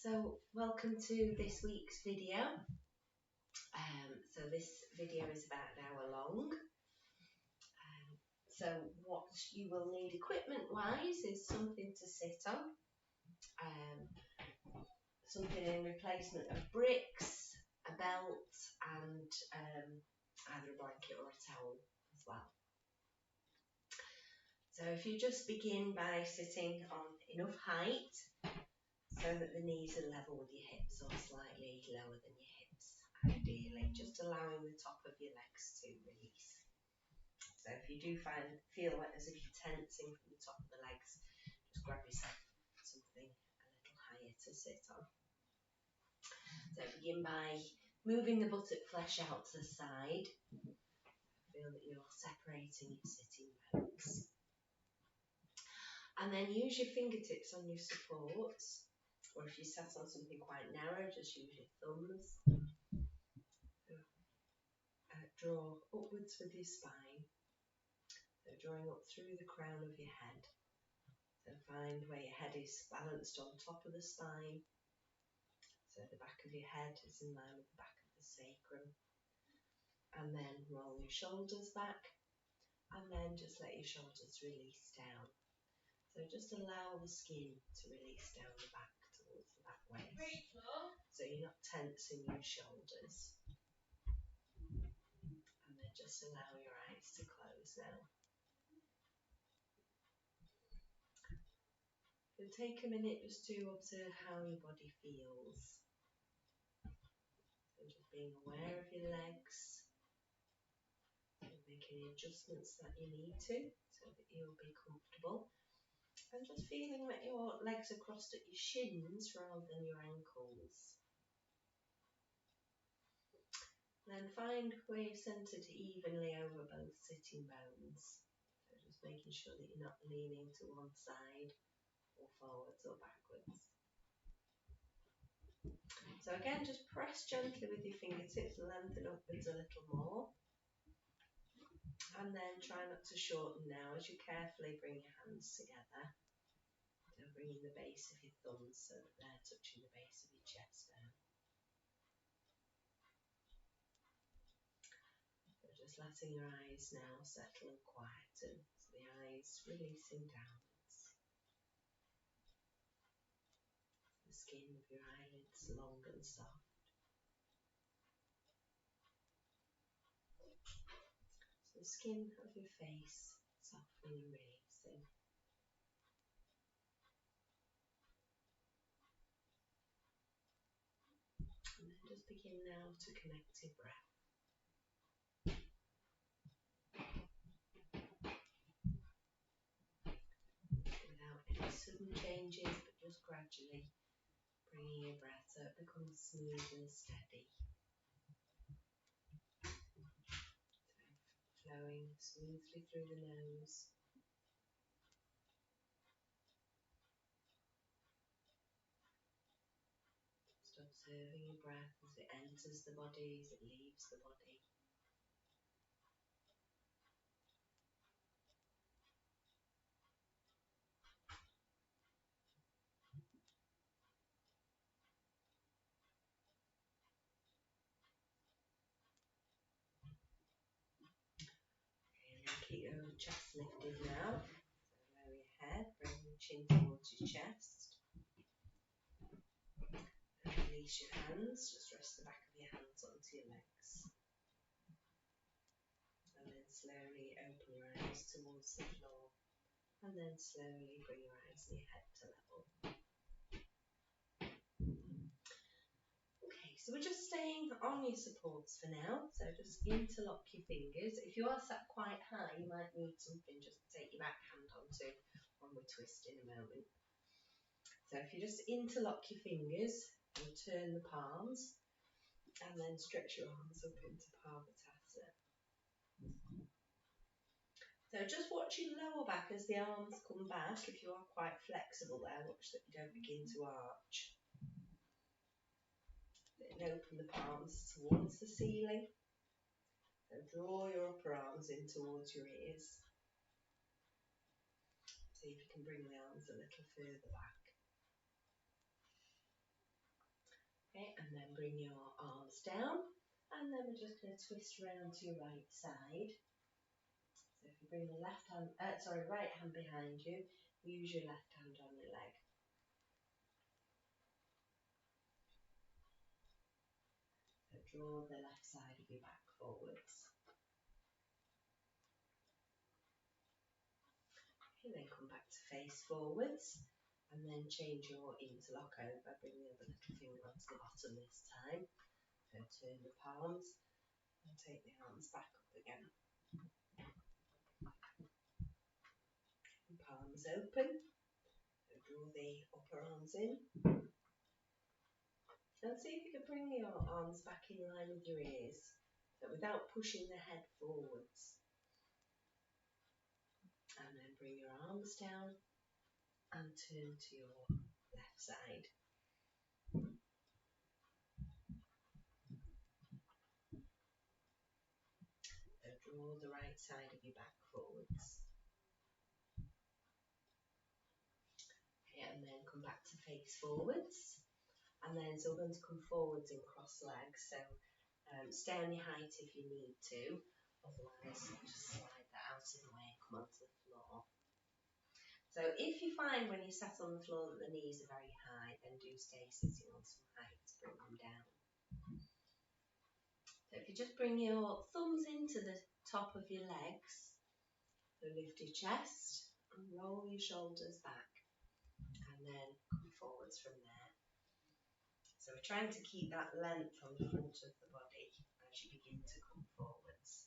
So welcome to this week's video. So this video is about an hour long. So what you will need equipment wise is something to sit on, something in replacement of bricks, a belt and either a blanket or a towel as well. So if you just begin by sitting on enough height so that the knees are level with your hips or slightly lower than your hips, ideally, just allowing the top of your legs to release. So if you do feel like as if you're tensing from the top of the legs, just grab yourself something a little higher to sit on. So begin by moving the buttock flesh out to the side. Feel that you're separating your sitting bones. And then use your fingertips on your supports, or if you sat on something quite narrow, just use your thumbs. Draw upwards with your spine, so drawing up through the crown of your head. So find where your head is balanced on top of the spine, so the back of your head is in line with the back of the sacrum. And then roll your shoulders back, and then just let your shoulders release down. So just allow the skin to release down the back towards the back waist, so you're not tensing your shoulders. And then just allow your eyes to close now. So take a minute just to observe how your body feels. So just being aware of your legs. Make any adjustments that you need to, so that you'll be comfortable. And just feeling that your legs are crossed at your shins rather than your ankles. Then find where you're centred evenly over both sitting bones. So just making sure that you're not leaning to one side or forwards or backwards. So again, just press gently with your fingertips, lengthen upwards a little more. And then try not to shorten now as you carefully bring your hands together. So bringing the base of your thumbs so that they're touching the base of your chest now. So just letting your eyes now settle and quieten. So the eyes releasing downwards. The skin of your eyelids long and soft. So the skin of your face softening and releasing. And then just begin now to connect your breath. Without any sudden changes, but just gradually bringing your breath so it becomes smooth and steady. So flowing smoothly through the nose. Just observing your breath as it enters the body, as it leaves the body. Keep your chest lifted now. So lower your head, bring your chin towards your chest. And release your hands, just rest the back of your hands onto your legs. And then slowly open your eyes towards the floor. And then slowly bring your eyes and your head to level. Okay, so we're just staying on your supports for now. So just interlock your fingers. If you are sat quite high, you might need something just to take your back hand onto when we twist in a moment. So if you just interlock your fingers and turn the palms, and then stretch your arms up into Parvatasana. So just watch your lower back as the arms come back. If you are quite flexible there, watch that you don't begin to arch. Then open the palms towards the ceiling. So draw your upper arms in towards your ears. See if you can bring the arms a little further back. Okay, and then bring your arms down, and then we're just going to twist around to your right side. So if you bring the right hand behind you, use your left hand on your leg. So draw the left side of your back forwards. Okay, then come back to face forwards, and then change your interlock over. Bring the other little finger onto the bottom this time. So turn the palms and take the arms back up again. And palms open. So draw the upper arms in. And see if you can bring your arms back in line with your ears, but without pushing the head forwards. And then bring your arms down and turn to your left side. So draw the right side of your back forwards. Okay, and then come back to face forwards. And then so we're going to come forwards and cross legs. So stay on your height if you need to. Otherwise, just slide that out of the way and come onto the floor. So if you find when you sat on the floor that the knees are very high, then do stay sitting on some height to bring them down. So if you just bring your thumbs into the top of your legs, so lift your chest and roll your shoulders back, and then come forwards from there. So we're trying to keep that length on the front of the body as you begin to come forwards.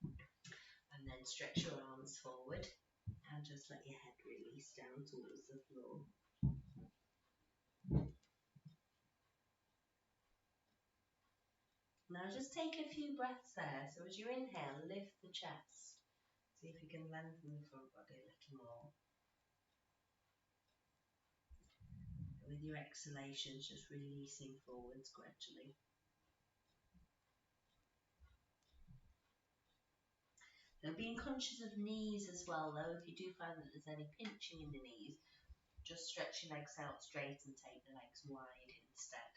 And then stretch your arms forward and just let your head release down towards the floor. Now just take a few breaths there. So as you inhale, lift the chest. See if you can lengthen the front body a little more. With your exhalations, just releasing forwards gradually. Now being conscious of knees as well though, if you do find that there's any pinching in the knees, just stretch your legs out straight and take the legs wide instead.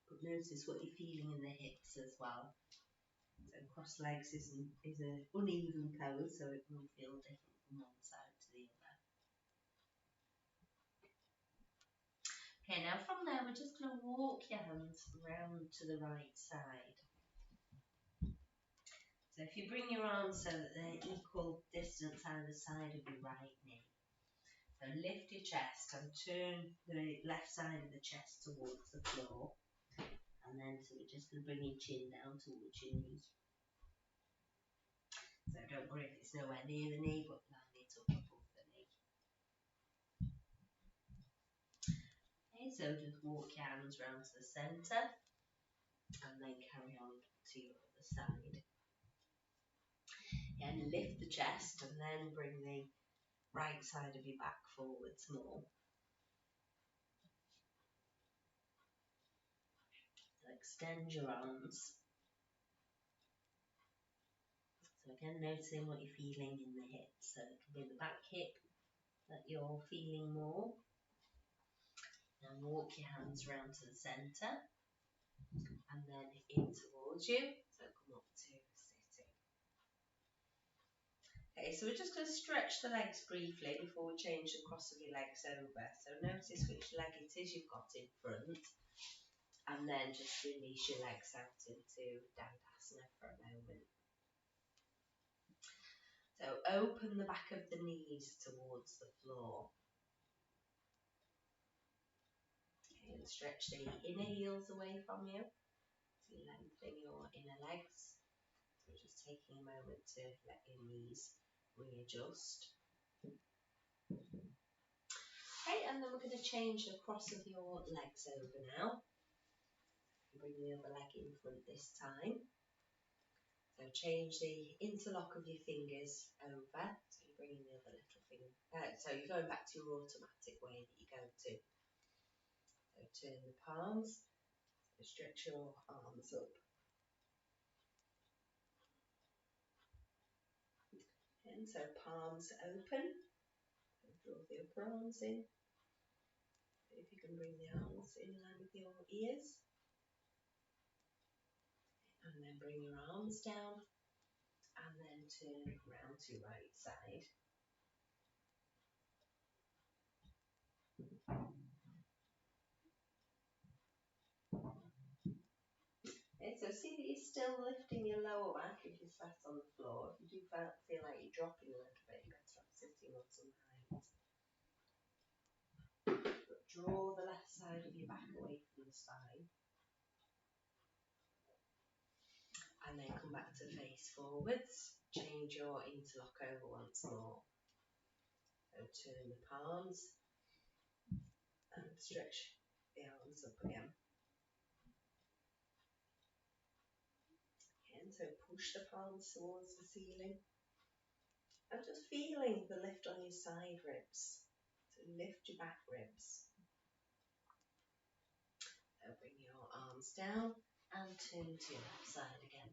But notice what you're feeling in the hips as well. So cross legs is an uneven pose, so it will feel different from one side to the other. Okay, now from there we're just going to walk your hands round to the right side. So if you bring your arms so that they're equal distance either side of your right knee. So lift your chest and turn the left side of the chest towards the floor. And then so we're just going to bring your chin down towards your knee. So don't worry if it's nowhere near the knee, but line it up above the knee. Okay, so just walk your hands round to the centre and then carry on to your other side. And lift the chest and then bring the right side of your back forwards more. So extend your arms. So again, noticing what you're feeling in the hips. So it can be the back hip that you're feeling more. And walk your hands round to the centre and then in towards you. So come up to sitting. Okay, so we're just going to stretch the legs briefly before we change the cross of your legs over. So notice which leg it is you've got in front. And then just release your legs out into Dandasana for a moment. So open the back of the knees towards the floor. Okay, and stretch the inner heels away from you. So lengthen your inner legs. So we're just taking a moment to let your knees readjust. Okay, and then we're going to change the cross of your legs over now. Bring the other leg in front this time. So change the interlock of your fingers over. So you're bringing the other little finger. So you're going back to your automatic way that you go to. So turn the palms. So stretch your arms up. And so palms open. So draw the upper arms in. If you can bring the arms in line with your ears, and then bring your arms down, and then turn round to your right side. Okay, so see that you're still lifting your lower back if you're sat on the floor. If you do feel like you're dropping a little bit, you're better off sitting on some height. But draw the left side of your back away from the spine. And then come back to face forwards. Change your interlock over once more. So turn the palms and stretch the arms up again. Again, so push the palms towards the ceiling. And just feeling the lift on your side ribs. So lift your back ribs. So bring your arms down and turn to your left side again.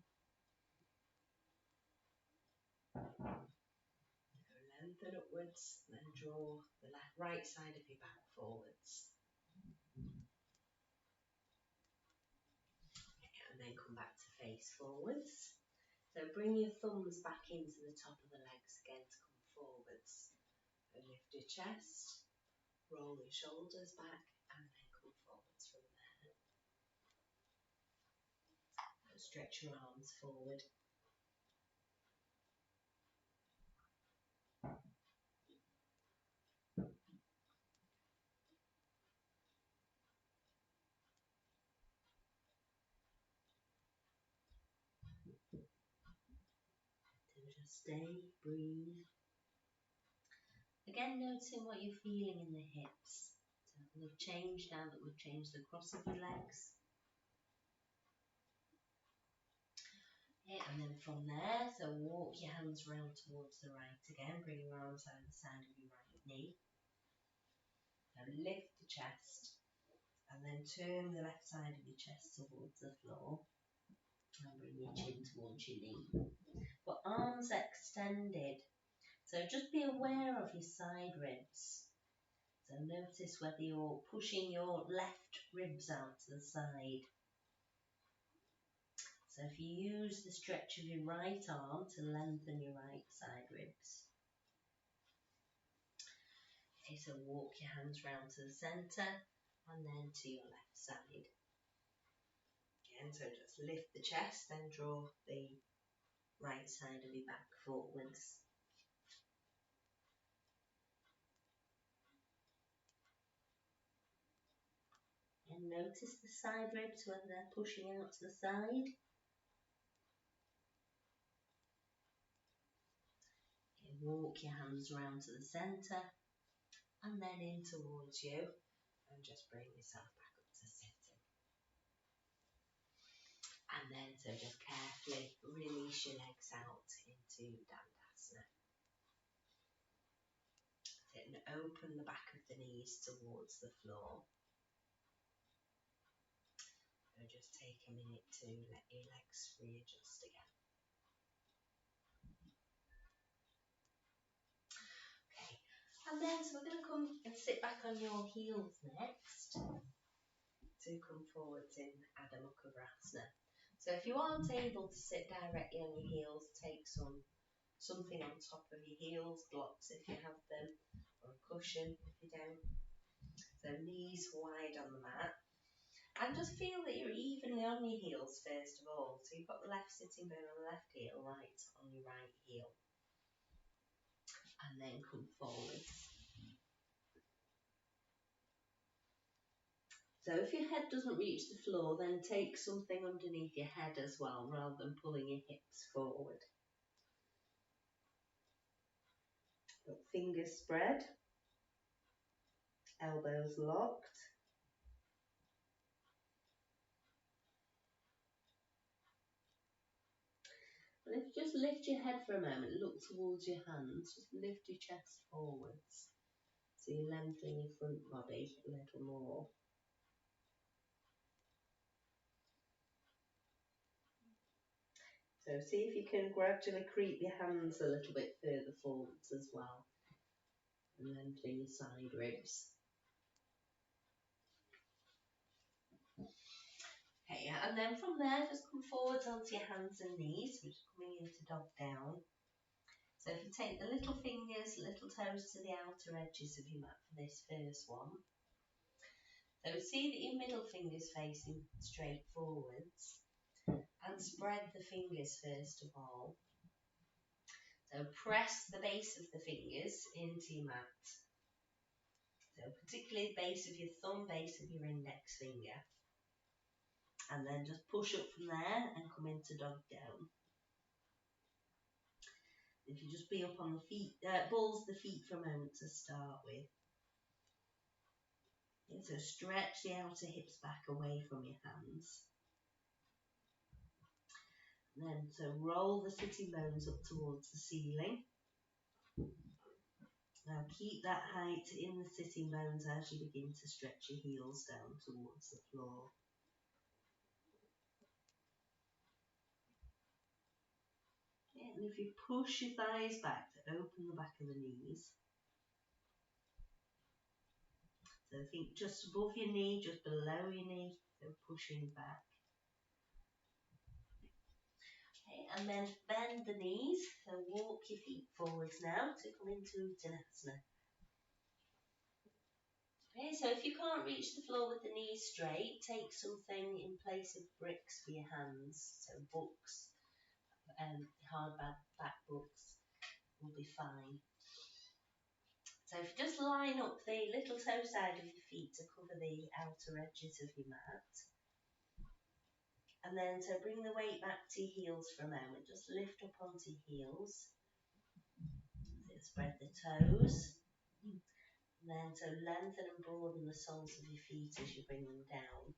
So lengthen upwards and then draw the right side of your back forwards. And then come back to face forwards. So bring your thumbs back into the top of the legs again to come forwards. So lift your chest, roll your shoulders back and then come forwards from there. So stretch your arms forward. So just stay, breathe. Again, noticing what you're feeling in the hips. So we'll change now that we've changed the cross of your legs. Yeah, and then from there, so walk your hands round towards the right again. Bring your arms down the side of your right knee. Now lift the chest. And then turn the left side of your chest towards the floor. And bring your chin towards your knee. But arms extended. So just be aware of your side ribs. So notice whether you're pushing your left ribs out to the side. So if you use the stretch of your right arm to lengthen your right side ribs. Okay, so walk your hands round to the centre and then to your left side. Again, so just lift the chest, then draw the right side of your back forwards. And notice the side ribs, whether they're pushing out to the side. Okay, walk your hands around to the centre and then in towards you and just bring yourself back up to sitting. And then so just carefully release your legs out into Dandasana. And open the back of the knees towards the floor. So just take a minute to let your legs readjust again. Okay, and then so we're going to come and sit back on your heels next to come forwards in Adho Mukha Vrasana. So if you aren't able to sit directly on your heels, take something on top of your heels, blocks if you have them, or a cushion if you don't. So knees wide on the mat. And just feel that you're evenly on your heels first of all. So you've got the left sitting bone on the left heel, right on your right heel. And then come forward. So if your head doesn't reach the floor, then take something underneath your head as well, rather than pulling your hips forward. Got fingers spread, elbows locked. And if you just lift your head for a moment, look towards your hands, just lift your chest forwards. So you lengthen your front body a little more. So see if you can gradually creep your hands a little bit further forwards as well. And lengthen your side ribs. Okay, and then from there, just come forwards onto your hands and knees. We're just coming into dog down. So if you take the little fingers, little toes to the outer edges of your mat for this first one. So see that your middle finger's facing straight forwards, and spread the fingers first of all. So press the base of the fingers into your mat. So particularly the base of your thumb, base of your index finger. And then just push up from there and come into dog down. If you just be up on the feet, balls the feet for a moment to start with. Okay, so stretch the outer hips back away from your hands. And then so roll the sitting bones up towards the ceiling. Now keep that height in the sitting bones as you begin to stretch your heels down towards the floor. Okay, and if you push your thighs back to open the back of the knees. So think just above your knee, just below your knee, so pushing back. Okay, and then bend the knees, so walk your feet forwards now to come into Uttanasana. Okay, so if you can't reach the floor with the knees straight, take something in place of bricks for your hands, so books, hardback books will be fine. So if you just line up the little toe side of your feet to cover the outer edges of your mat, and then so bring the weight back to your heels for a moment, just lift up onto your heels, so spread the toes, and then so lengthen and broaden the soles of your feet as you bring them down.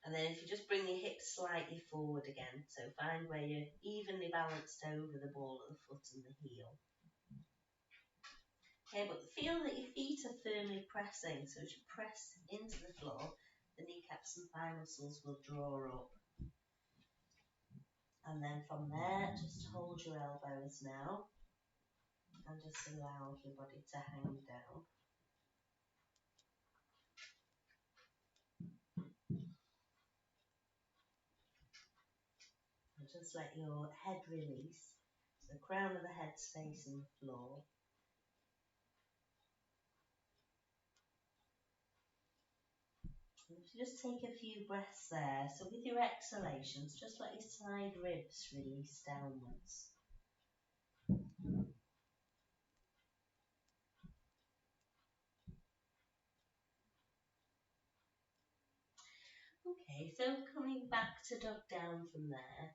And then if you just bring your hips slightly forward again, so find where you're evenly balanced over the ball of the foot and the heel. Okay, but feel that your feet are firmly pressing, so as you press into the floor, the kneecaps and thigh muscles will draw up. And then from there, just hold your elbows now, and just allow your body to hang down. And just let your head release, so the crown of the head facing the floor. If you just take a few breaths there, so with your exhalations, just let your side ribs release downwards. Okay, so coming back to dog down from there,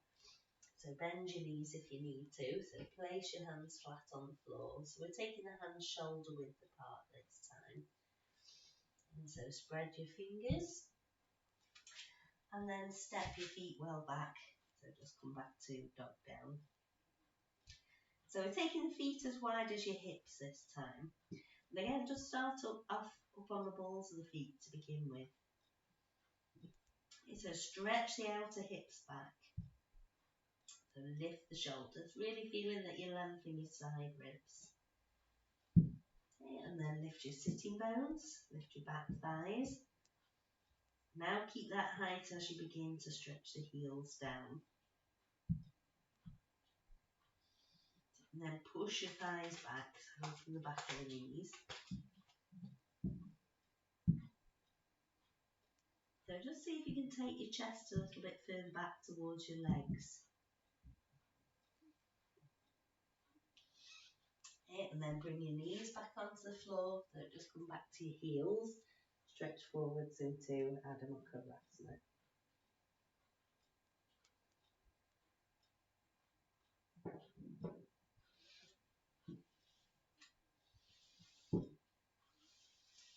so bend your knees if you need to, so place your hands flat on the floor. So we're taking the hands shoulder width apart this time. And so spread your fingers, and then step your feet well back, so just come back to dog down. So we're taking the feet as wide as your hips this time. And again, just start up on the balls of the feet to begin with. So stretch the outer hips back. So lift the shoulders, really feeling that you're lengthening your side ribs. Okay, and then lift your sitting bones, lift your back thighs. Now keep that height as you begin to stretch the heels down. And then push your thighs back, so from the back of the knees. So just see if you can take your chest a little bit further back towards your legs. Okay, and then bring your knees back onto the floor, so just come back to your heels. Stretch forwards into Adho Mukha Vrasana.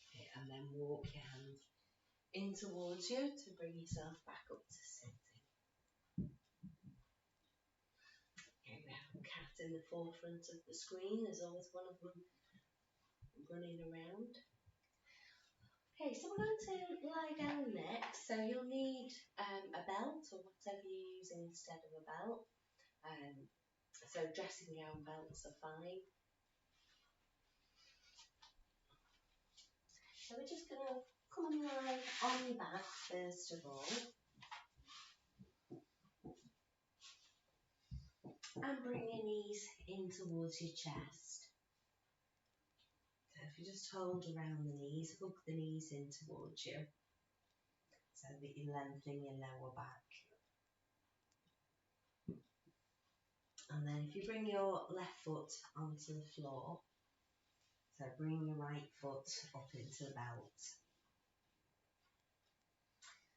Okay, and then walk your hands in towards you to bring yourself back up to sitting. Okay, we have a cat in the forefront of the screen. There's always one of them running around. Okay, so we're going to lie down next. So you'll need a belt or whatever you're using instead of a belt. So dressing gown belts are fine. So we're just going to come and lie on your back first of all. And bring your knees in towards your chest. So if you just hold around the knees, hook the knees in towards you so that you're lengthening your lower back. And then if you bring your left foot onto the floor, so bring your right foot up into the belt.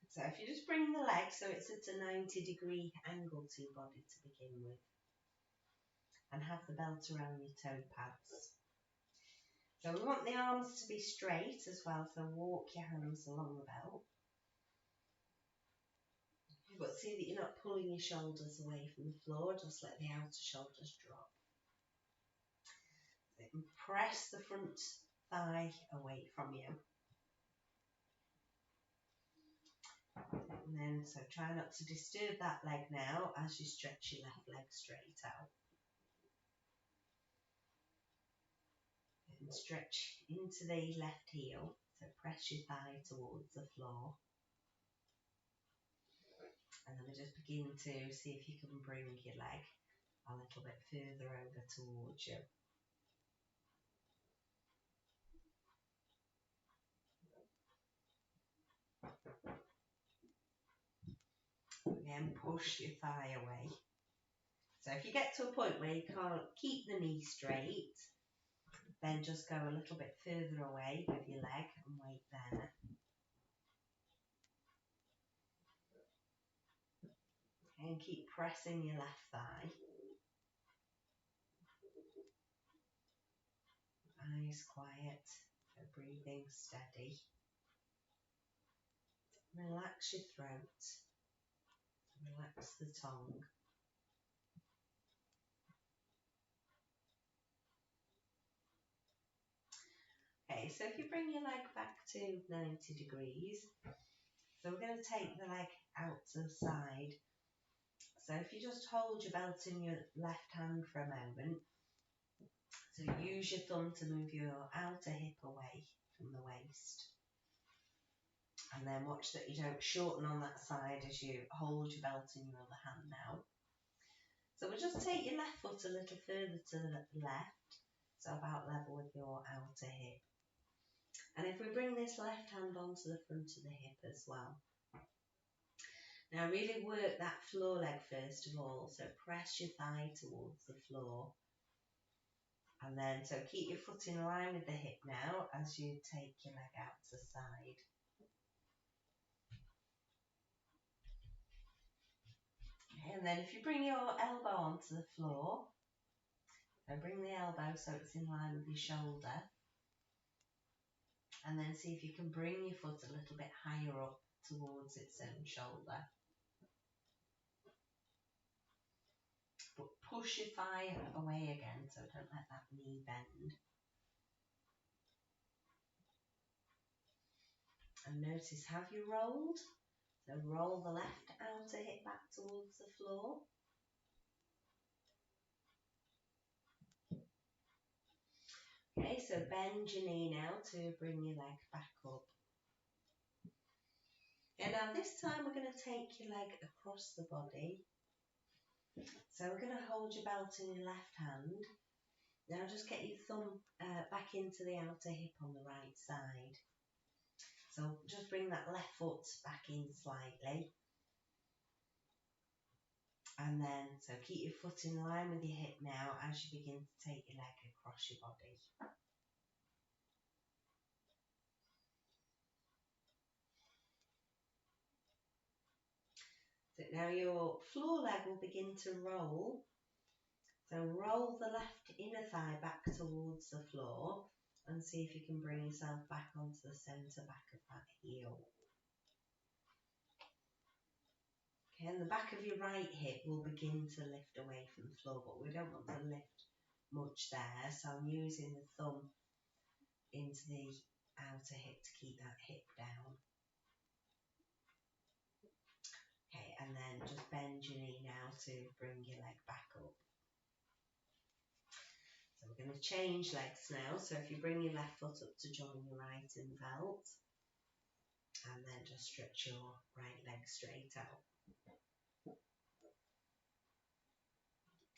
So if you just bring the leg so it's at a 90-degree angle to your body to begin with, and have the belt around your toe pads. So we want the arms to be straight as well, so walk your hands along the belt. But see that you're not pulling your shoulders away from the floor, just let the outer shoulders drop. And press the front thigh away from you. And then, so try not to disturb that leg now as you stretch your left leg straight out. And stretch into the left heel, so press your thigh towards the floor. And then we just begin to see if you can bring your leg a little bit further over towards you. Again, push your thigh away. So if you get to a point where you can't keep the knee straight, then just go a little bit further away with your leg and wait there. Okay, and keep pressing your left thigh. Eyes quiet, breathing steady. Relax your throat. Relax the tongue. Okay, so if you bring your leg back to 90 degrees, so we're going to take the leg out to the side. So if you just hold your belt in your left hand for a moment, so use your thumb to move your outer hip away from the waist. And then watch that you don't shorten on that side as you hold your belt in your other hand now. So we'll just take your left foot a little further to the left, so about level with your outer hip. And if we bring this left hand onto the front of the hip as well. Now really work that floor leg first of all, so press your thigh towards the floor. And then, so keep your foot in line with the hip now as you take your leg out to the side. And then if you bring your elbow onto the floor, so bring the elbow so it's in line with your shoulder. And then see if you can bring your foot a little bit higher up towards its own shoulder. But push your thigh away again, so don't let that knee bend. And notice, have you rolled? So roll the left outer hip back towards the floor. Okay, so bend your knee now to bring your leg back up. And now this time we're going to take your leg across the body. So we're going to hold your belt in your left hand. Now just get your thumb back into the outer hip on the right side. So just bring that left foot back in slightly. And then, so keep your foot in line with your hip now as you begin to take your leg across your body. So now your floor leg will begin to roll. So roll the left inner thigh back towards the floor and see if you can bring yourself back onto the centre back of that heel. Okay, and the back of your right hip will begin to lift away from the floor, but we don't want to lift much there, so I'm using the thumb into the outer hip to keep that hip down. Okay, and then just bend your knee now to bring your leg back up. So we're going to change legs now, so if you bring your left foot up to join your right in the belt, And then just stretch your right leg straight out.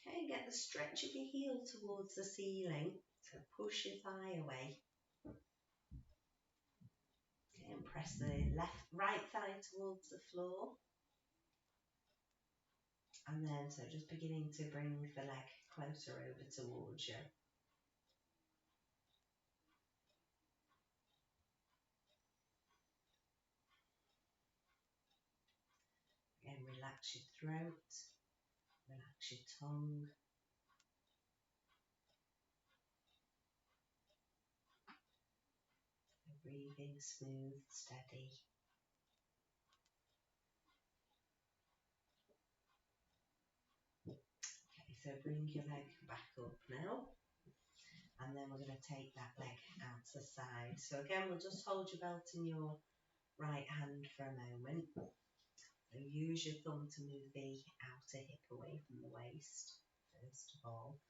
Okay, get the stretch of your heel towards the ceiling. So push your thigh away. Okay, and press the right thigh towards the floor. And then, so just beginning to bring the leg closer over towards you. Again, relax your throat, relax your tongue. Breathing smooth, steady. Okay, so bring your leg back up now. And then we're going to take that leg out to the side. So again, we'll just hold your belt in your right hand for a moment. So use your thumb to move the outer hip away from the waist, first of all.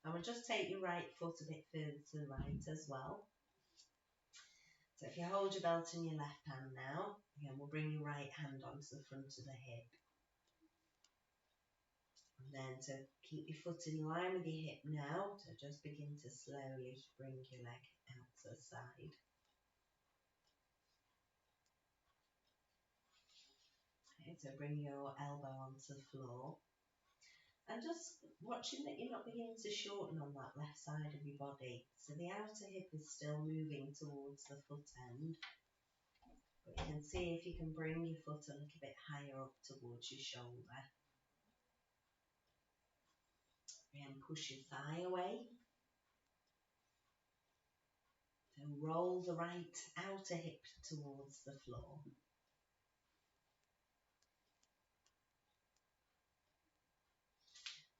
And we'll just take your right foot a bit further to the right as well. So if you hold your belt in your left hand now, again, we'll bring your right hand onto the front of the hip. And then to keep your foot in line with your hip now, so just begin to slowly bring your leg out to the side. Okay, so bring your elbow onto the floor. And just watching that you're not beginning to shorten on that left side of your body. So the outer hip is still moving towards the foot end. But you can see if you can bring your foot a little bit higher up towards your shoulder. And push your thigh away. Then roll the right outer hip towards the floor.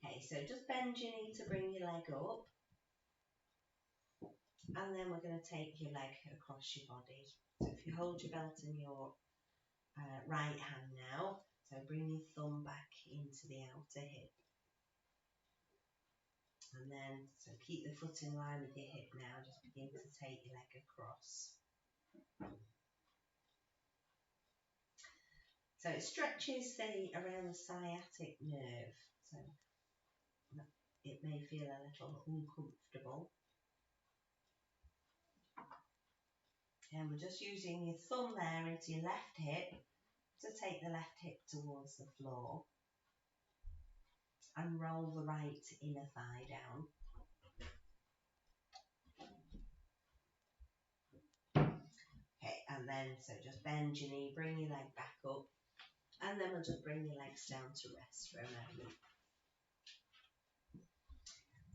Okay, so just bend your knee to bring your leg up. And then we're going to take your leg across your body. So if you hold your belt in your right hand now, so bring your thumb back into the outer hip. And then, so keep the foot in line with your hip now, just begin to take your leg across. So it stretches around the sciatic nerve, so it may feel a little uncomfortable. And we're just using your thumb there into your left hip to take the left hip towards the floor and roll the right inner thigh down. Okay, and then so just bend your knee, bring your leg back up, and then we'll just bring your legs down to rest for a moment.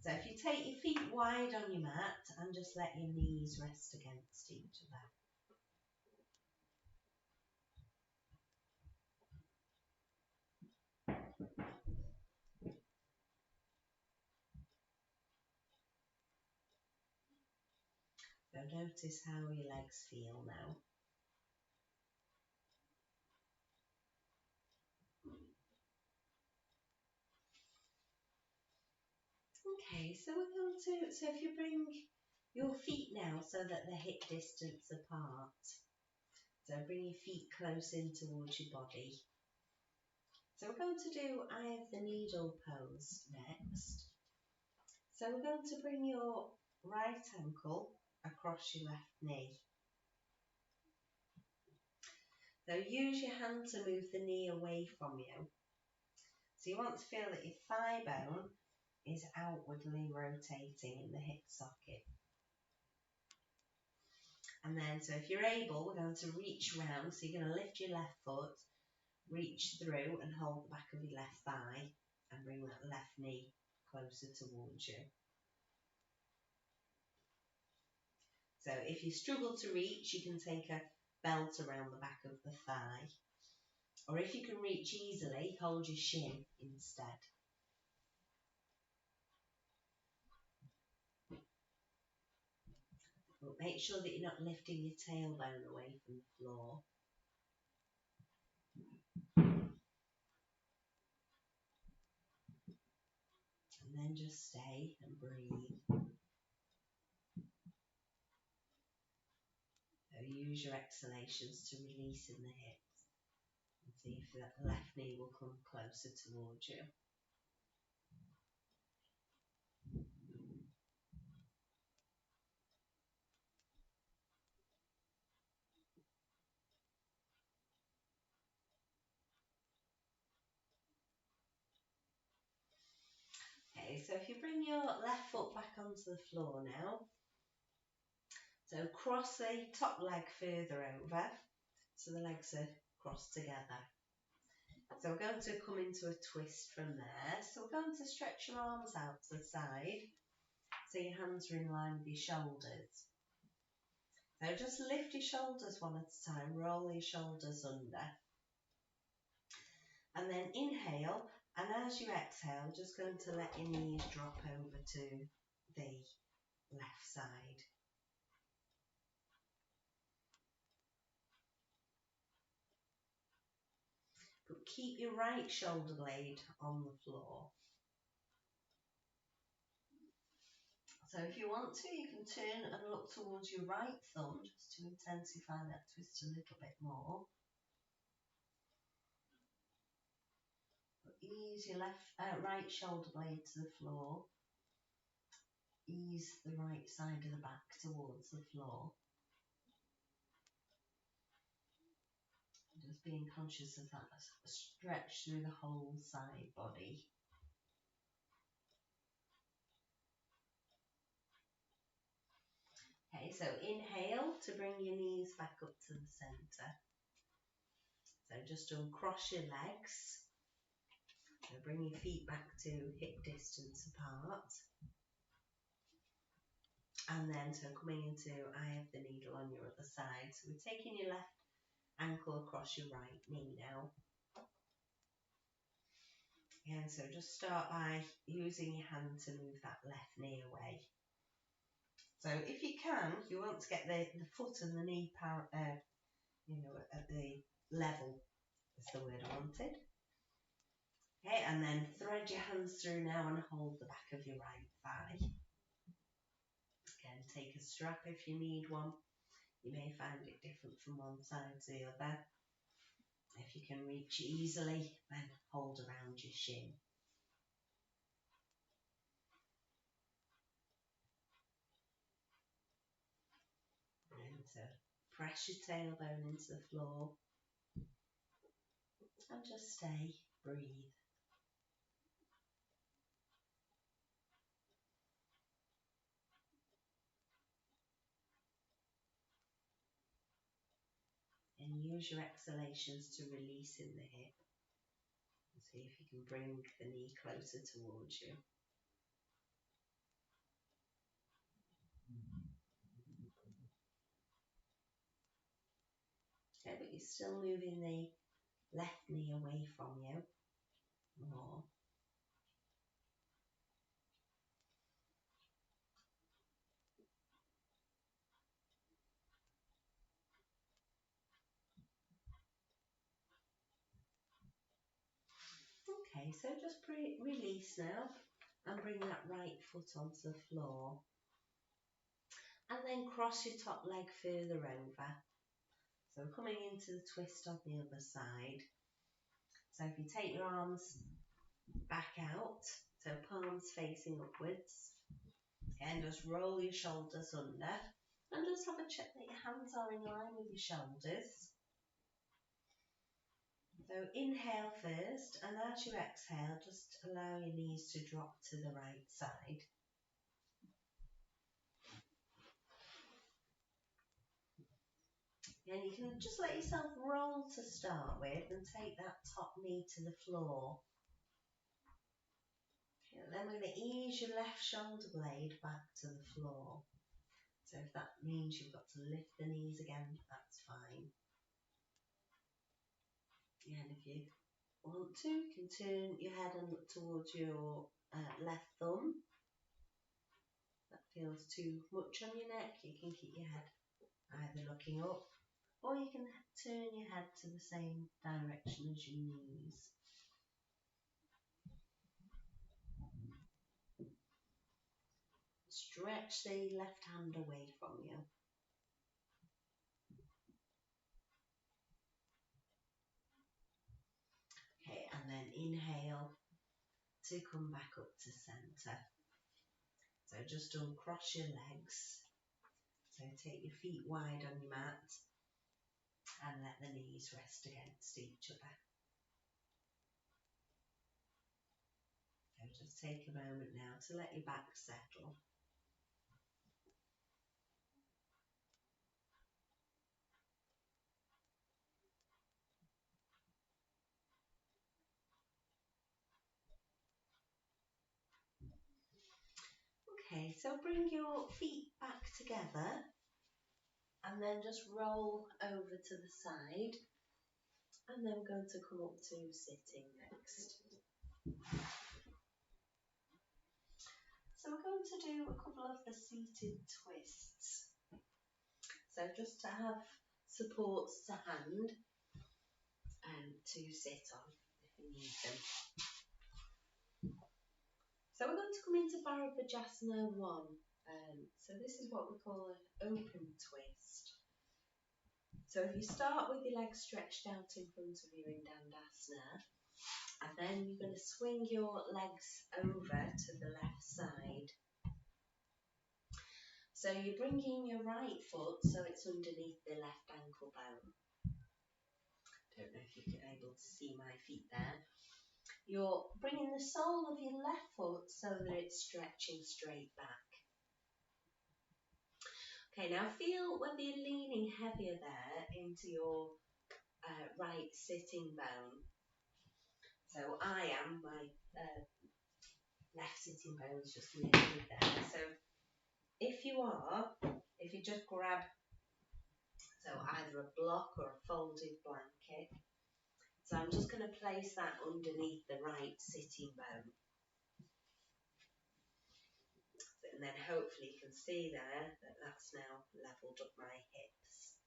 So if you take your feet wide on your mat and just let your knees rest against each other. So notice how your legs feel now. Okay, so we're going to, so if you bring your feet now so that they're hip distance apart. So bring your feet close in towards your body. So we're going to do eye of the needle pose next. So we're going to bring your right ankle across your left knee. So use your hand to move the knee away from you. So you want to feel that your thigh bone is outwardly rotating in the hip socket. And then, so if you're able, we're going to reach round. So you're going to lift your left foot, reach through and hold the back of your left thigh and bring that left knee closer towards you. So if you struggle to reach, you can take a belt around the back of the thigh. Or if you can reach easily, hold your shin instead. But make sure that you're not lifting your tailbone away from the floor. And then just stay and breathe. So use your exhalations to release in the hips. And see if that left knee will come closer towards you. Okay, so if you bring your left foot back onto the floor now, so cross the top leg further over, so the legs are crossed together. So we're going to come into a twist from there. So we're going to stretch your arms out to the side, so your hands are in line with your shoulders. So just lift your shoulders one at a time, roll your shoulders under. And then inhale, and as you exhale, just going to let your knees drop over to the left side. But keep your right shoulder blade on the floor. So if you want to, you can turn and look towards your right thumb just to intensify that twist a little bit more. But ease your right shoulder blade to the floor. Ease the right side of the back towards the floor. Just being conscious of that stretch through the whole side body. Okay, so inhale to bring your knees back up to the centre. So just uncross your legs. So bring your feet back to hip distance apart. And then, so coming into eye of the needle on your other side. So we're taking your left ankle across your right knee now. And so just start by using your hand to move that left knee away. So if you can, you want to get the foot and the knee at the level, is the word I wanted. Okay, and then thread your hands through now and hold the back of your right thigh. Again, take a strap if you need one. You may find it different from one side to the other. If you can reach easily, then hold around your shin. And so press your tailbone into the floor and just stay, breathe. And use your exhalations to release in the hip. And see if you can bring the knee closer towards you. Okay, but you're still moving the left knee away from you more. Okay, so just release now and bring that right foot onto the floor. And then cross your top leg further over. So coming into the twist on the other side. So if you take your arms back out, so palms facing upwards, and just roll your shoulders under, and just have a check that your hands are in line with your shoulders. So inhale first, and as you exhale, just allow your knees to drop to the right side. And you can just let yourself roll to start with and take that top knee to the floor. And then we're going to ease your left shoulder blade back to the floor. So if that means you've got to lift the knees again, that's fine. And if you want to, you can turn your head and look towards your left thumb. That feels too much on your neck, you can keep your head either looking up, or you can turn your head to the same direction as your knees. Stretch the left hand away from you. inhale to come back up to centre. So just uncross your legs. So take your feet wide on your mat and let the knees rest against each other. So just take a moment now to let your back settle. Okay, so bring your feet back together and then just roll over to the side, and then we're going to come up to sitting next. So we're going to do a couple of the seated twists. So just to have supports to hand and to sit on if you need them. So we're going to come into Bharadvajasana 1. So this is what we call an open twist. So if you start with your legs stretched out in front of you in Dandasana, and then you're going to swing your legs over to the left side. So you're bringing your right foot so it's underneath the left ankle bone. Don't know if you're able to see my feet there. You're bringing the sole of your left foot so that it's stretching straight back. Okay, now feel whether you're leaning heavier there into your right sitting bone. So I am, my left sitting bone is just underneath there. So if you just grab, so either a block or a folded blanket. So I'm just going to place that underneath the right sitting bone. And then hopefully you can see there that that's now levelled up my hips.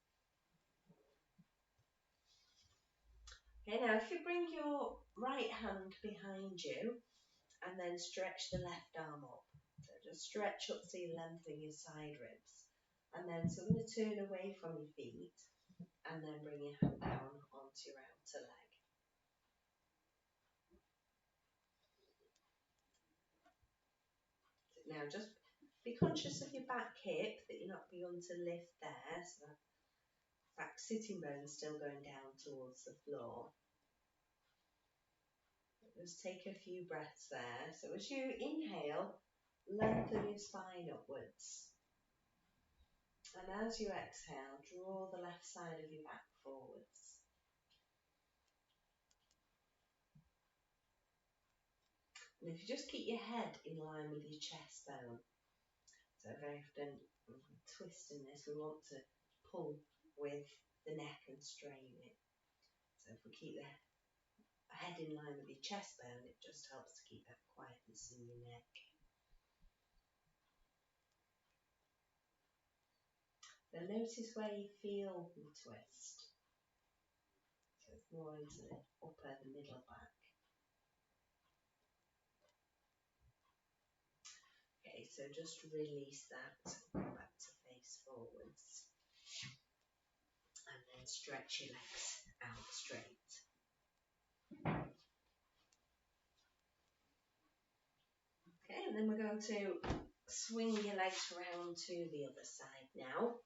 Okay, now if you bring your right hand behind you and then stretch the left arm up. So just stretch up so you lengthen your side ribs. And then so I'm going to turn away from your feet and then bring your hand down onto your outer leg. Now just be conscious of your back hip, that you're not begun to lift there, so that back sitting bone is still going down towards the floor. Just take a few breaths there. So as you inhale, lengthen your spine upwards. And as you exhale, draw the left side of your back forwards. And if you just keep your head in line with your chest bone, so very often when we're twisting this, we want to pull with the neck and strain it. So if we keep the head in line with your chest bone, it just helps to keep that quietness in your neck. Now notice where you feel the twist. So it's more into the upper, the middle back. Okay, so just release that, go back to face forwards. And then stretch your legs out straight. Okay, and then we're going to swing your legs around to the other side now.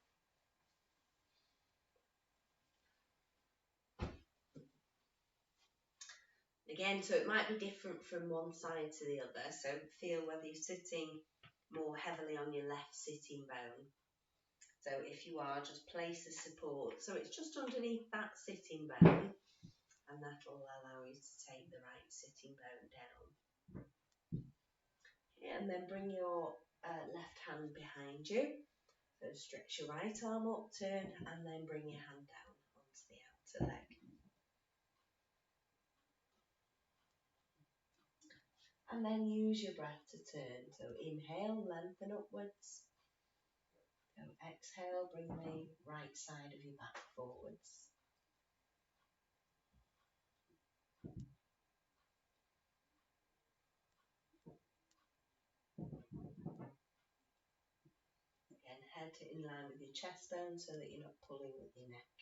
Again, so it might be different from one side to the other, so feel whether you're sitting more heavily on your left sitting bone. So if you are, just place the support, so it's just underneath that sitting bone, and that will allow you to take the right sitting bone down. Okay, and then bring your left hand behind you. So stretch your right arm up, turn, and then bring your hand down onto the outer leg. And then use your breath to turn. So inhale, lengthen upwards. So exhale, bring the right side of your back forwards. Again, head in line with your chest bone so that you're not pulling with your neck.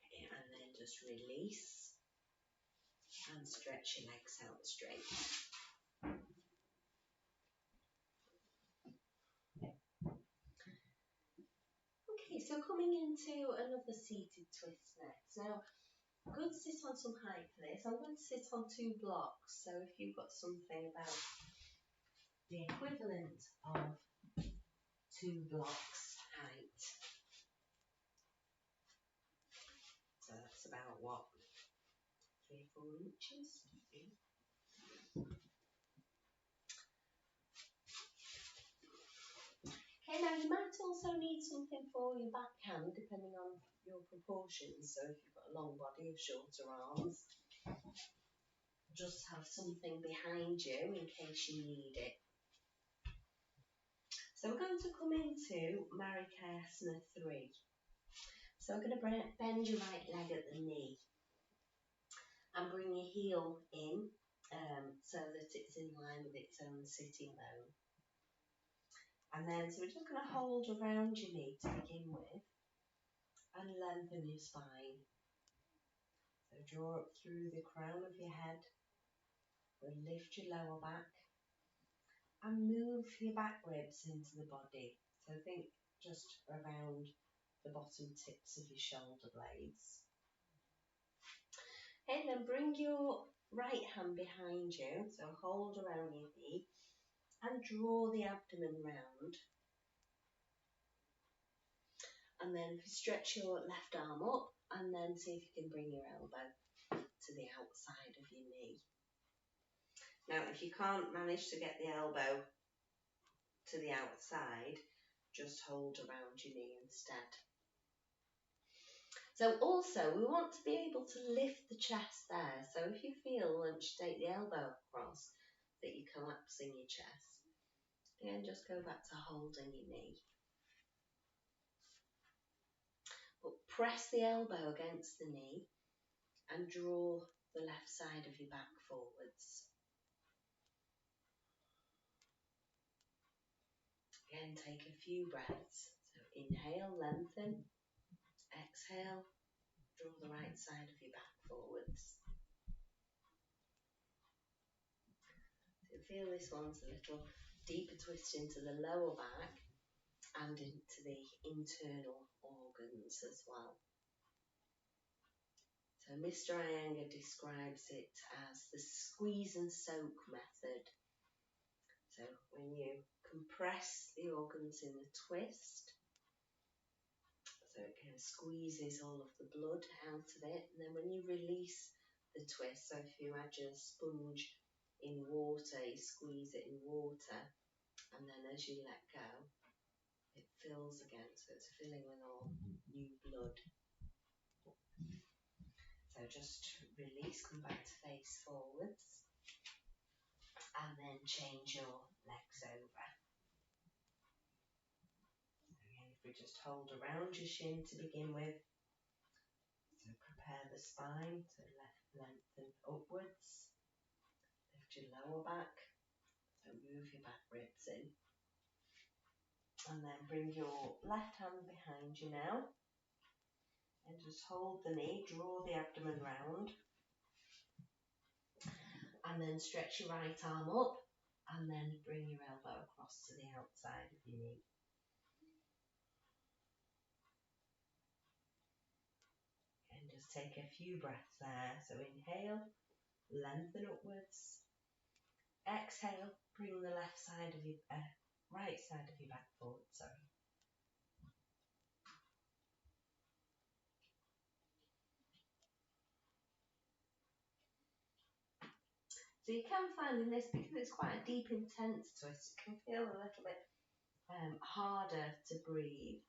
Okay, and just release and stretch your legs out straight. Okay, so coming into another seated twist next. Now, I'm going to sit on some height for this. I'm going to sit on 2 blocks. So if you've got something about the equivalent of 2 blocks height. So that's about what? 3 or 4 inches? Okay, now you might also need something for your backhand depending on your proportions. So if you've got a long body or shorter arms, just have something behind you in case you need it. So we're going to come into Marikasana 3. So we're going to bend your right leg at the knee and bring your heel in so that it's in line with its own sitting bone. And then, so we're just going to hold around your knee to begin with and lengthen your spine. So draw up through the crown of your head, and lift your lower back and move your back ribs into the body. So think just around the bottom tips of your shoulder blades. Okay, then bring your right hand behind you, so hold around your knee and draw the abdomen round. And then stretch your left arm up and then see if you can bring your elbow to the outside of your knee. Now, if you can't manage to get the elbow to the outside, just hold around your knee instead. So also, we want to be able to lift the chest there. So if you feel once you take the elbow across that you're collapsing your chest, again, just go back to holding your knee. But press the elbow against the knee and draw the left side of your back forwards. Again, take a few breaths. So inhale, lengthen. Exhale, draw the right side of your back forwards. So feel this one's a little deeper twist into the lower back and into the internal organs as well. So Mr. Iyengar describes it as the squeeze and soak method. So when you compress the organs in the twist, so it kind of squeezes all of the blood out of it, and then when you release the twist, so if you imagine a sponge in water, you squeeze it in water, and then as you let go, it fills again, so it's filling with all new blood. So just release, come back to face forwards, and then change your legs over. Again, if we just hold around your shin to begin with, so prepare the spine to lengthen upwards, lift your lower back, so move your back ribs in, and then bring your left hand behind you now, and just hold the knee, draw the abdomen round, and then stretch your right arm up, and then bring your elbow across to the outside of your knee. And just take a few breaths there. So inhale, lengthen upwards. Exhale, bring the left side of your right side of your back forward. Sorry. So you can find in this, because it's quite a deep, intense twist, it can feel a little bit harder to breathe.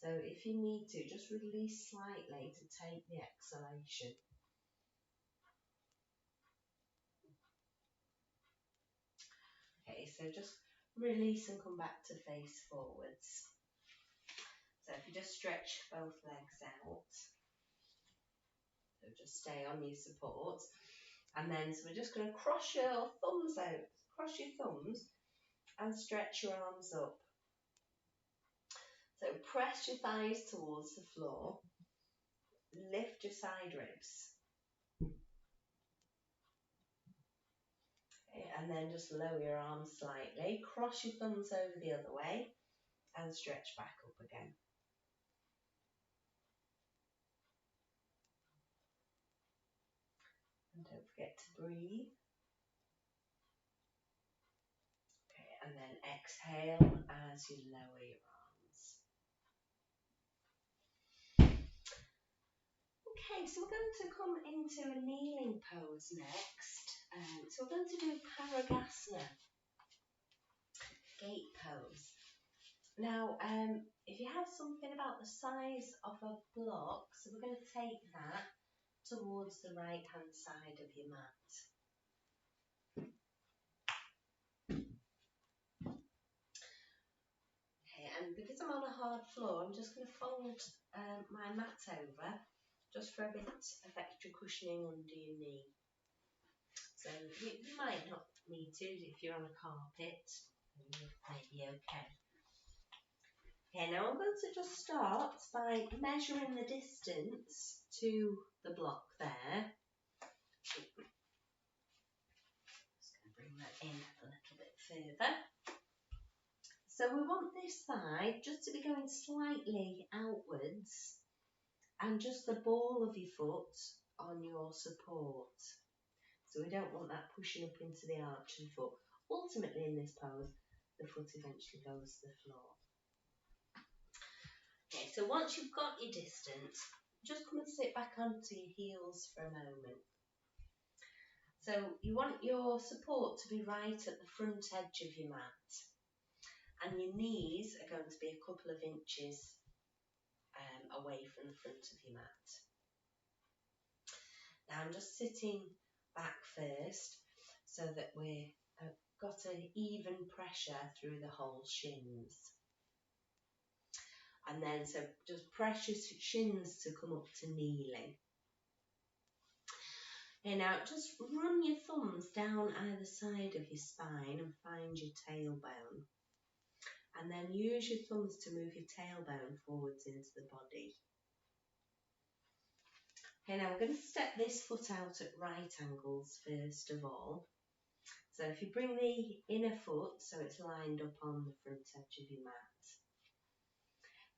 So if you need to, just release slightly to take the exhalation. Okay, so just release and come back to face forwards. So if you just stretch both legs out, so just stay on your support. And then, so we're just going to cross your thumbs out, cross your thumbs and stretch your arms up. So press your thighs towards the floor lift your side ribs. Okay, and then just lower your arms slightly, cross your thumbs over the other way and stretch back up again. And don't forget to breathe. Okay, and then exhale as you lower your arms. Okay, so we're going to come into a kneeling pose next. So we're going to do Paragasana, gate pose. Now, if you have something about the size of a block, so we're going to take that towards the right hand side of your mat. Okay, and because I'm on a hard floor, I'm just going to fold my mat over just for a bit of extra cushioning under your knee. So you might not need to if you're on a carpet, you might be okay. Okay, now I'm going to just start by measuring the distance to the block there. Just going to bring that in a little bit further. So we want this side just to be going slightly outwards and just the ball of your foot on your support. So we don't want that pushing up into the arch of the foot. Ultimately in this pose, the foot eventually goes to the floor. Okay, so once you've got your distance, just come and sit back onto your heels for a moment. So you want your support to be right at the front edge of your mat, and your knees are going to be a couple of inches away from the front of your mat. Now I'm just sitting back first so that we've got an even pressure through the whole shins. And then so just press your shins to come up to kneeling. Okay, now just run your thumbs down either side of your spine and find your tailbone. And then use your thumbs to move your tailbone forwards into the body. Okay, now we're going to step this foot out at right angles first of all. So if you bring the inner foot so it's lined up on the front edge of your mat.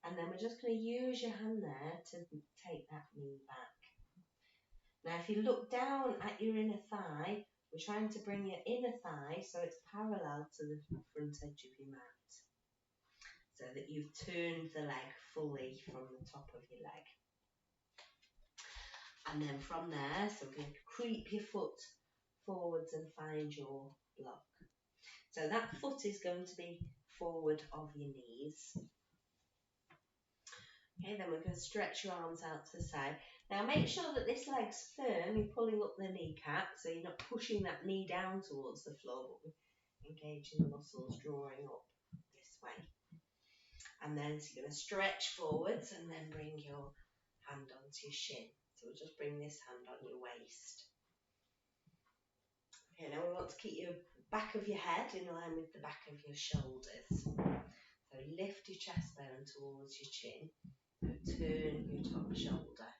And then we're just going to use your hand there to take that knee back. Now if you look down at your inner thigh, we're trying to bring your inner thigh so it's parallel to the front edge of your mat. So that you've turned the leg fully from the top of your leg. And then from there, so we're going to creep your foot forwards and find your block. So that foot is going to be forward of your knees. Okay, then we're going to stretch your arms out to the side. Now make sure that this leg's firm, you're pulling up the kneecap, so you're not pushing that knee down towards the floor, but we're engaging the muscles, drawing up this way. And then so you're going to stretch forwards and then bring your hand onto your shin. So we'll just bring this hand on your waist. Okay, now we want to keep your back of your head in line with the back of your shoulders. So lift your chest bone towards your chin. Turn your top shoulder.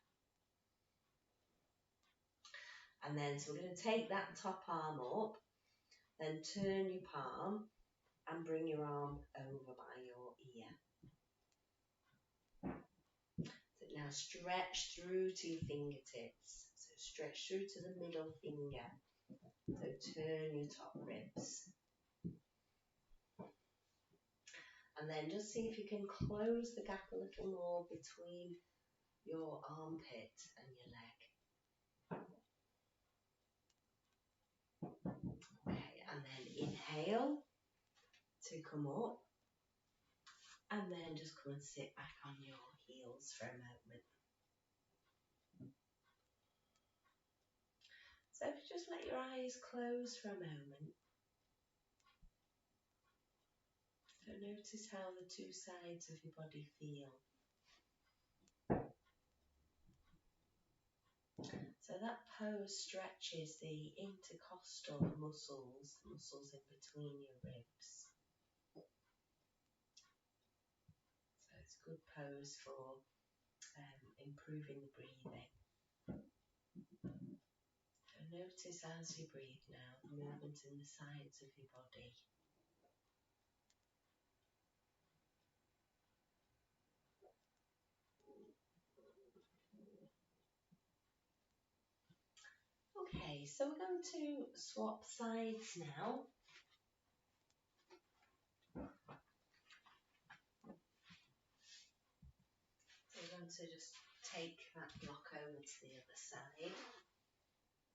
And then so we're going to take that top arm up, then turn your palm and bring your arm over by your ear. So now stretch through to your fingertips. So stretch through to the middle finger. So turn your top ribs. And then just see if you can close the gap a little more between your armpit and your leg. Okay, and then inhale to come up. And then just come and sit back on your heels for a moment. So if you just let your eyes close for a moment. So notice how the two sides of your body feel. So that pose stretches the intercostal muscles, the muscles in between your ribs. So it's a good pose for improving the breathing. So notice as you breathe now the movement in the sides of your body. Okay, so we're going to swap sides now. So we're going to just take that block over to the other side.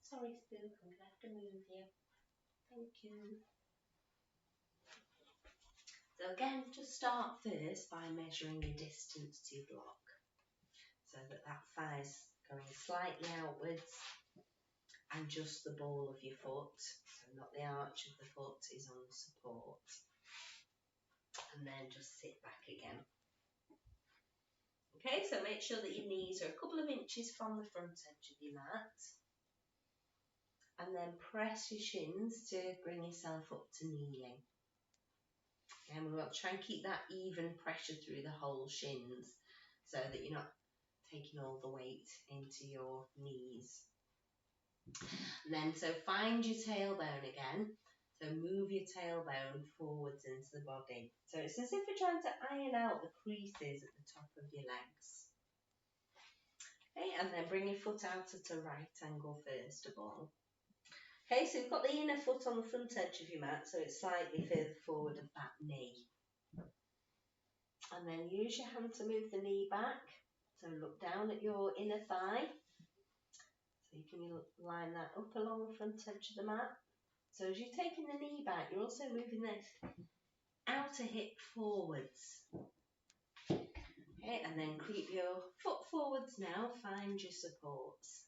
Sorry, Spook, I'm going to have to move you. Thank you. So again, just start first by measuring the distance to your block, so that thigh's going slightly outwards, and just the ball of your foot, so not the arch of the foot, is on support. And then just sit back again. Okay, so make sure that your knees are a couple of inches from the front edge of your mat. And then press your shins to bring yourself up to kneeling. And we want to try and keep that even pressure through the whole shins, so that you're not taking all the weight into your knees. And then so find your tailbone again. So move your tailbone forwards into the body. So it's as if you're trying to iron out the creases at the top of your legs. Okay, and then bring your foot out at a right angle first of all. Okay, so you've got the inner foot on the front edge of your mat, so it's slightly further forward of that knee. And then use your hand to move the knee back. So look down at your inner thigh. So you can line that up along the front edge of the mat. So as you're taking the knee back, you're also moving the outer hip forwards. Okay, and then creep your foot forwards now, find your supports.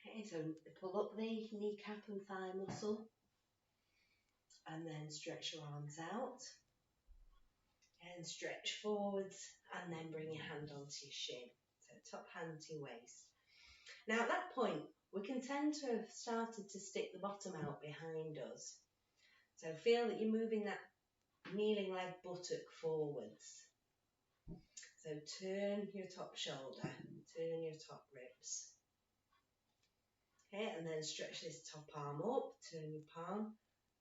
Okay, so pull up the kneecap and thigh muscle, and then stretch your arms out, and stretch forwards, and then bring your hand onto your shin. So top hand to your waist. Now at that point, we can tend to have started to stick the bottom out behind us. So feel that you're moving that kneeling leg buttock forwards. So turn your top shoulder, turn your top ribs. Okay, and then stretch this top arm up, turn your palm,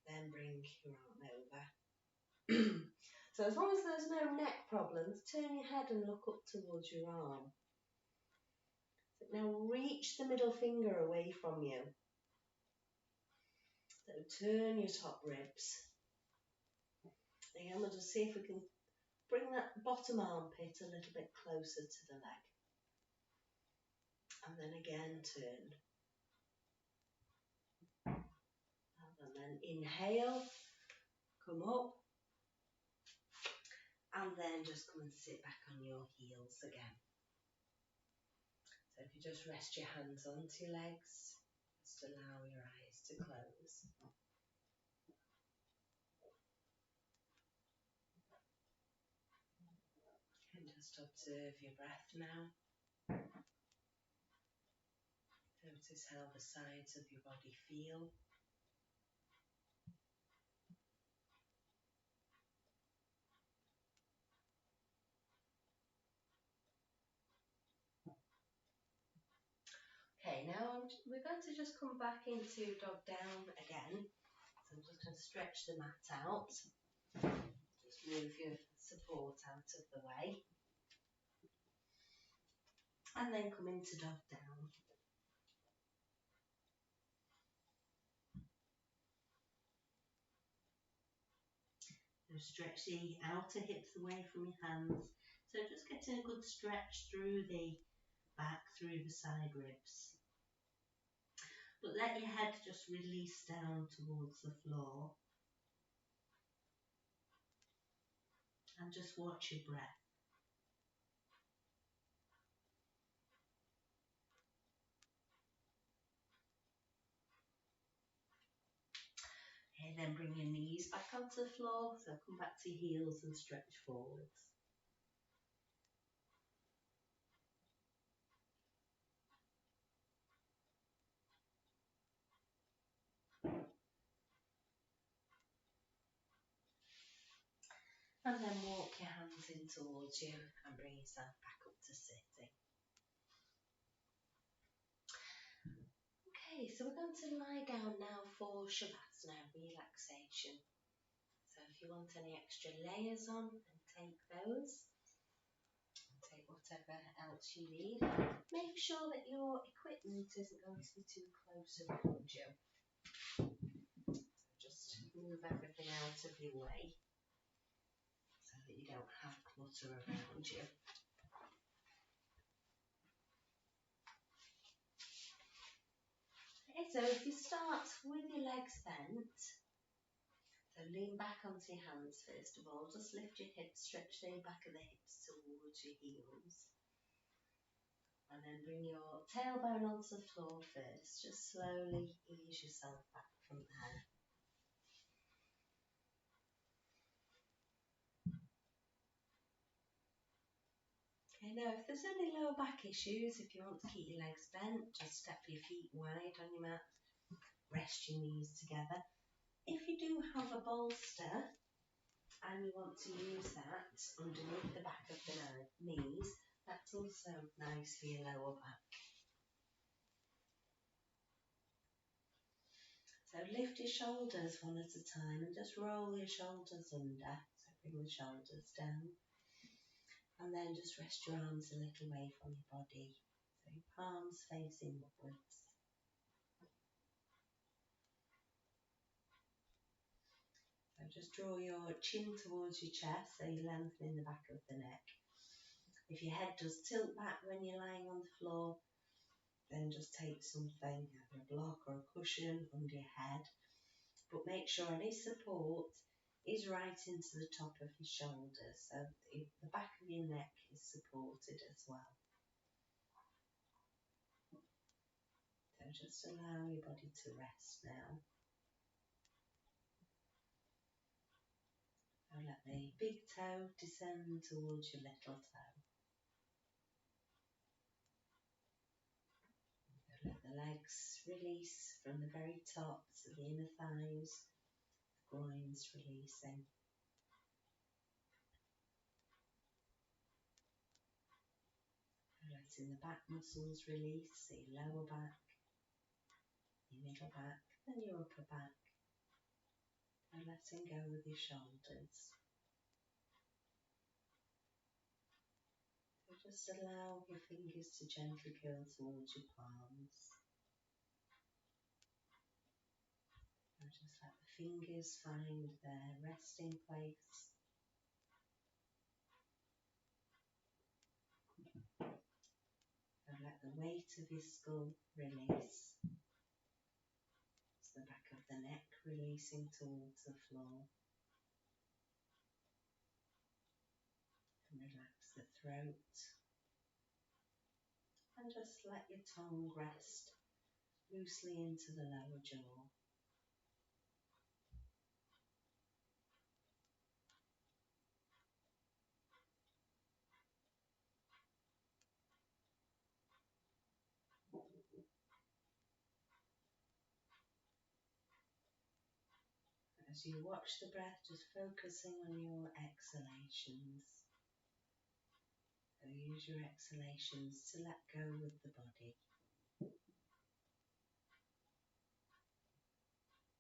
then bring your arm over. So as long as there's no neck problems, turn your head and look up towards your arm. Now reach the middle finger away from you. So turn your top ribs. Again, we'll just see if we can bring that bottom armpit a little bit closer to the leg. And then again turn. And then inhale, come up. And then just come and sit back on your heels again. So if you just rest your hands onto your legs, just allow your eyes to close. And just observe your breath now. Notice how the sides of your body feel. Okay, now we're going to just come back into dog down again. So I'm just going to stretch the mat out. Just move your support out of the way. And then come into dog down. So stretch the outer hips away from your hands. So just getting a good stretch through the back, through the side ribs. But let your head just release down towards the floor. And just watch your breath. Okay, then bring your knees back onto the floor. So come back to your heels and stretch forwards. And then walk your hands in towards you and bring yourself back up to sitting. Okay, so we're going to lie down now for Shavasana, relaxation. So if you want any extra layers on, then take those. Take whatever else you need. Make sure that your equipment isn't going to be too close around you. So just move everything out of your way so that you don't have clutter around you. Okay, so if you start with your legs bent, so lean back onto your hands first of all. Just lift your hips, stretch the back of the hips towards your heels. And then bring your tailbone onto the floor first. Just slowly ease yourself back from there. Okay, now if there's any lower back issues, if you want to keep your legs bent, just step your feet wide on your mat, rest your knees together. If you do have a bolster and you want to use that underneath the back of the knees, that's also nice for your lower back. So lift your shoulders one at a time and just roll your shoulders under. So bring the shoulders down. And then just rest your arms a little away from your body. So your palms facing upwards. So just draw your chin towards your chest, so you're lengthening the back of the neck. If your head does tilt back when you're lying on the floor, then just take something, either a block or a cushion under your head. But make sure any support is right into the top of your shoulders, so the back of your neck is supported as well. So just allow your body to rest now. So let the big toe descend towards your little toe. So let the legs release from the very top to the inner thighs, the groins releasing. Letting the back muscles release, so your lower back, your middle back, then your upper back. And letting go with your shoulders. So just allow your fingers to gently curl towards your palms. And just let the fingers find their resting place. And let the weight of your skull release. It's the back of the neck releasing towards the floor. And relax the throat. And just let your tongue rest loosely into the lower jaw. As you watch the breath, just focusing on your exhalations. So use your exhalations to let go with the body.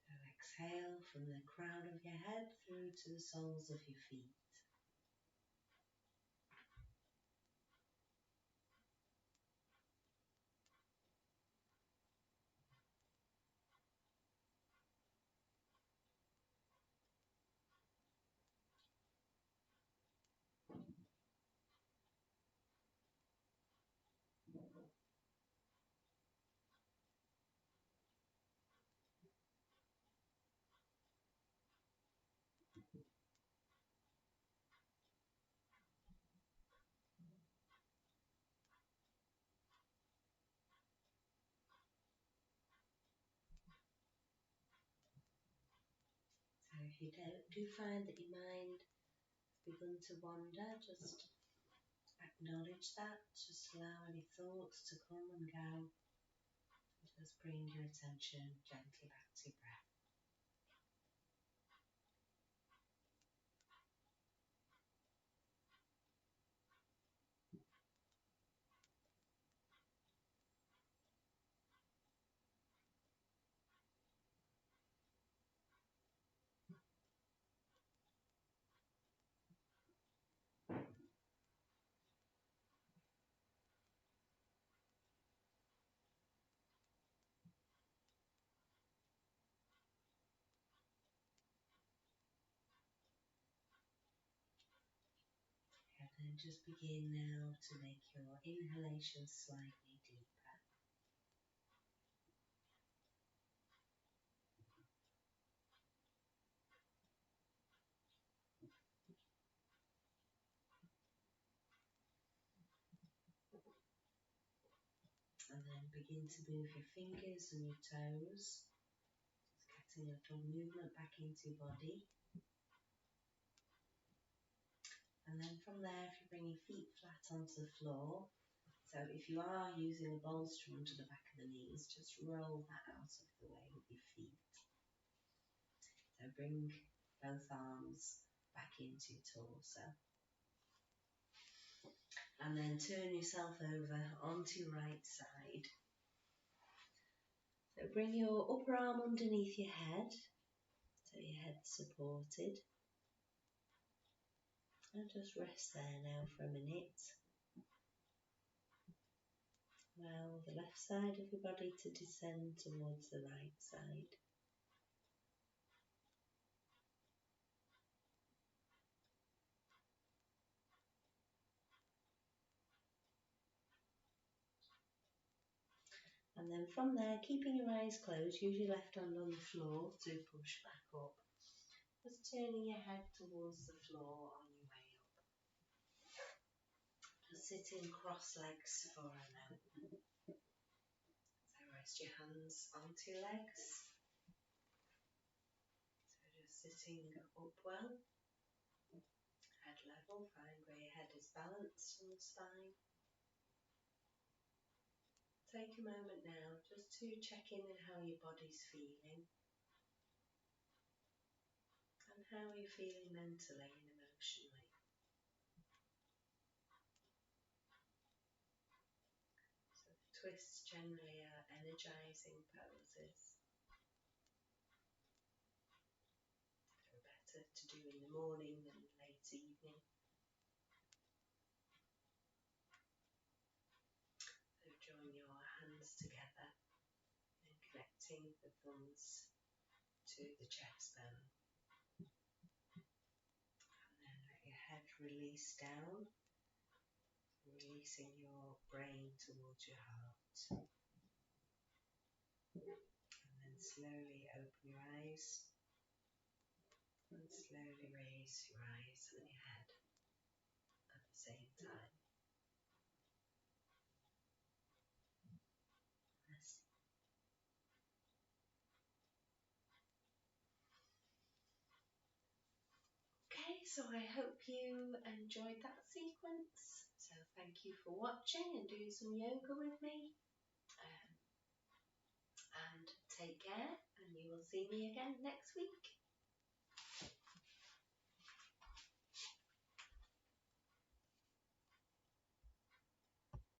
So exhale from the crown of your head through to the soles of your feet. So if you do find that your mind has begun to wander, just acknowledge that. Just allow any thoughts to come and go. Just bring your attention gently back to your breath. then just begin now to make your inhalation slightly deeper. And then begin to move your fingers and your toes. Just getting a little movement back into your body. And then from there, if you bring your feet flat onto the floor, so if you are using a bolster onto the back of the knees, just roll that out of the way with your feet. So bring both arms back into your torso. And then turn yourself over onto your right side. So bring your upper arm underneath your head, so your head's supported. And just rest there now for a minute. Allow the left side of your body to descend towards the right side. And then from there, keeping your eyes closed, use your left hand on the floor to push back up. Just turning your head towards the floor on your way up. Just sitting cross legs for a moment. So rest your hands onto your legs. So just sitting up well. Head level, find where your head is balanced on the spine. Take a moment now just to check in on how your body's feeling. And how you're feeling mentally and emotionally. So the twists generally are energizing poses. They're better to do in the morning than late evening. So join your hands together and connecting the thumbs to the chest bone. And then let your head release down, releasing your brain towards your heart. And then slowly open your eyes and slowly raise your eyes and your head at the same time. Yes. Okay, so I hope you enjoyed that sequence. So thank you for watching and doing some yoga with me. And take care, and you will see me again next week.